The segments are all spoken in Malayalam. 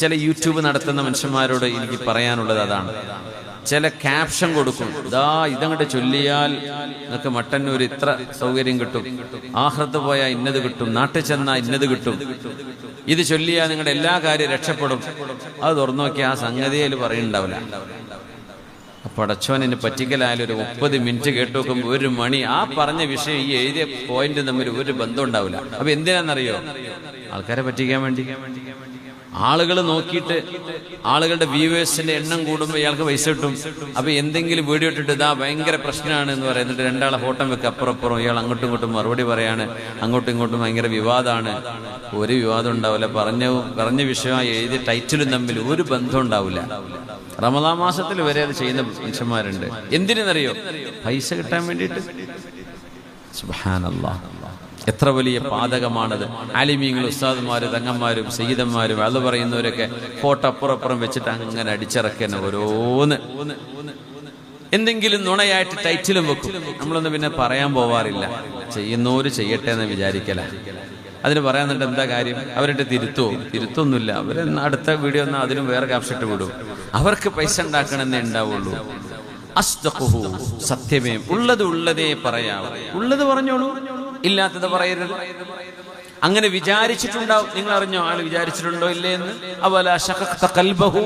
ചില യൂട്യൂബ് നടത്തുന്ന മനുഷ്യന്മാരോട് എനിക്ക് പറയാനുള്ളത് അതാണ്. ചില ക്യാപ്ഷൻ കൊടുക്കും, ഇതങ്ങോട്ട് ചൊല്ലിയാൽ നിങ്ങൾക്ക് മട്ടന്നൂർ ഇത്ര സൗകര്യം കിട്ടും, ആഖിറത്ത് പോയാൽ ഇന്നത് കിട്ടും, നാട്ടിൽ ചെന്നാൽ ഇന്നത് കിട്ടും, ഇത് ചൊല്ലിയാൽ നിങ്ങളുടെ എല്ലാ കാര്യവും രക്ഷപ്പെടും. അത് തുറന്നു നോക്കി ആ സംഗതിയിൽ പറയുന്നുണ്ടാവില്ല. പടച്ചോനെ പറ്റിക്കലായാലും ഒരു 30 മിനിറ്റ് കേട്ടു നോക്കുമ്പോൾ 1 മണി ആ പറഞ്ഞ വിഷയം ഈ എഴുതിയ പോയിന്റ് തമ്മിൽ ഒരു ബന്ധം ഉണ്ടാവില്ല. അപ്പൊ എന്തിനാണെന്നറിയോ? ആൾക്കാരെ പറ്റിക്കാൻ വേണ്ടി. ആളുകൾ നോക്കിയിട്ട് ആളുകളുടെ വ്യൂവേഴ്സിന്റെ എണ്ണം കൂടുമ്പോൾ ഇയാൾക്ക് പൈസ കിട്ടും. അപ്പൊ എന്തെങ്കിലും വീഡിയോ ഇട്ടിട്ട് ഭയങ്കര പ്രശ്നമാണ് എന്ന് പറയുന്നിട്ട് 2 ആളെ ഫോട്ടോ വെക്കുക, അപ്പുറം ഇയാൾ അങ്ങോട്ടും ഇങ്ങോട്ടും മറുപടി പറയാണ്, അങ്ങോട്ടും ഇങ്ങോട്ടും ഭയങ്കര വിവാദമാണ്. ഒരു വിവാദം ഉണ്ടാവില്ല. പറഞ്ഞ വിഷയമായി എഴുതിയ ടൈറ്റിലും തമ്മിൽ ഒരു ബന്ധം ഉണ്ടാവില്ല. റമദാൻ മാസത്തിൽ വരെ അത് ചെയ്യുന്ന മനുഷ്യന്മാരുണ്ട്. എന്തിനെന്നറിയോ? പൈസ കിട്ടാൻ വേണ്ടിയിട്ട്. സുബ്ഹാനല്ലാഹ്, എത്ര വലിയ പാതകമാണത്. ആലിമീങ്ങൾ, ഉസ്താദുമാര്, തങ്ങന്മാരും സയ്യിദന്മാരും അത് പറയുന്നവരൊക്കെ ഫോട്ടോ അപ്പുറം വെച്ചിട്ട് അങ്ങനെ അടിച്ചിറക്കുന്ന ഓരോന്ന് എന്തെങ്കിലും നുണയായിട്ട് ടൈറ്റിലും വെക്കും. നമ്മളൊന്നും പിന്നെ പറയാൻ പോവാറില്ല. ചെയ്യുന്നവര് ചെയ്യട്ടെ എന്ന് വിചാരിക്കല. അതിന് പറയാന്നിട്ട് എന്താ കാര്യം? അവരുടെ തിരുത്തൊന്നുമില്ല. അവര് അടുത്ത വീഡിയോ എന്നാൽ അതിനും വേറെ ക്യാപ്ഷറ്റ് വിടും. അവർക്ക് പൈസ ഉണ്ടാക്കണമെന്നേ ഉണ്ടാവുള്ളൂ. അസ്ദഖുഹു, സത്യമേ, ഉള്ളതേ പറയാവൂ. ഉള്ളത് പറഞ്ഞോളൂ, ഇല്ലാത്തത് പറയരുത്. അങ്ങനെ വിചാരിച്ചിട്ടുണ്ടാവും. നിങ്ങൾ അറിഞ്ഞോ ആള് വിചാരിച്ചിട്ടുണ്ടോ ഇല്ലേ എന്ന്? അവലാ ശഖഖത ഖൽബഹു,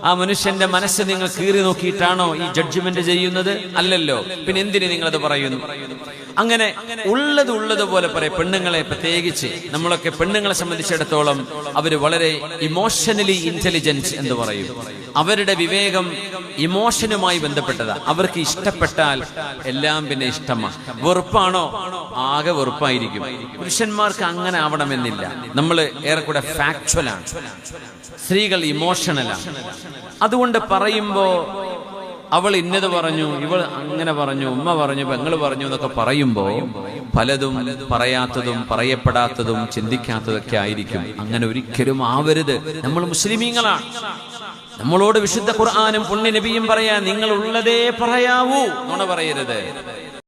ആ മനുഷ്യന്റെ മനസ്സ് നിങ്ങൾ കീറി നോക്കിയിട്ടാണോ ഈ ജഡ്ജ്മെന്റ് ചെയ്യുന്നത്? അല്ലല്ലോ. പിന്നെ എന്തിന് നിങ്ങളത് പറയുന്നു? അങ്ങനെ ഉള്ളതുപോലെ പറയും. പെണ്ണുങ്ങളെ പ്രത്യേകിച്ച് നമ്മളൊക്കെ പെണ്ണുങ്ങളെ സംബന്ധിച്ചിടത്തോളം അവര് വളരെ ഇമോഷണലി ഇന്റലിജന്റ് എന്ന് പറയും. അവരുടെ വിവേകം ഇമോഷനുമായി ബന്ധപ്പെട്ടതാ. അവർക്ക് ഇഷ്ടപ്പെട്ടാൽ എല്ലാം പിന്നെ ഇഷ്ടമാണ്. വെറുപ്പാണോ? ആകെ വെറുപ്പായിരിക്കും. പുരുഷന്മാർക്ക് അങ്ങനെ ആവണമെന്നില്ല. നമ്മൾ ഏറെക്കൂടെ ഫാക്ച്വലാണ്. സ്ത്രീകൾ ഇമോഷണലാണ്. അതുകൊണ്ട് പറയുമ്പോ അവൾ ഇന്നത് പറഞ്ഞു, ഇവൾ അങ്ങനെ പറഞ്ഞു, ഉമ്മ പറഞ്ഞു, പെങ്ങൾ പറഞ്ഞു എന്നൊക്കെ പറയുമ്പോ പലതും പറയാത്തതും പറയപ്പെടാത്തതും ചിന്തിക്കാത്തതൊക്കെ ആയിരിക്കും. അങ്ങനെ ഒരിക്കലും ആവരുത്. നമ്മൾ മുസ്ലിമീങ്ങളാണ്. നമ്മളോട് വിശുദ്ധ ഖുർആനും പുണ്യ നബിയും പറയാ, നിങ്ങൾ ഉള്ളതേ പറയാവൂ, നുണ പറയരുത്.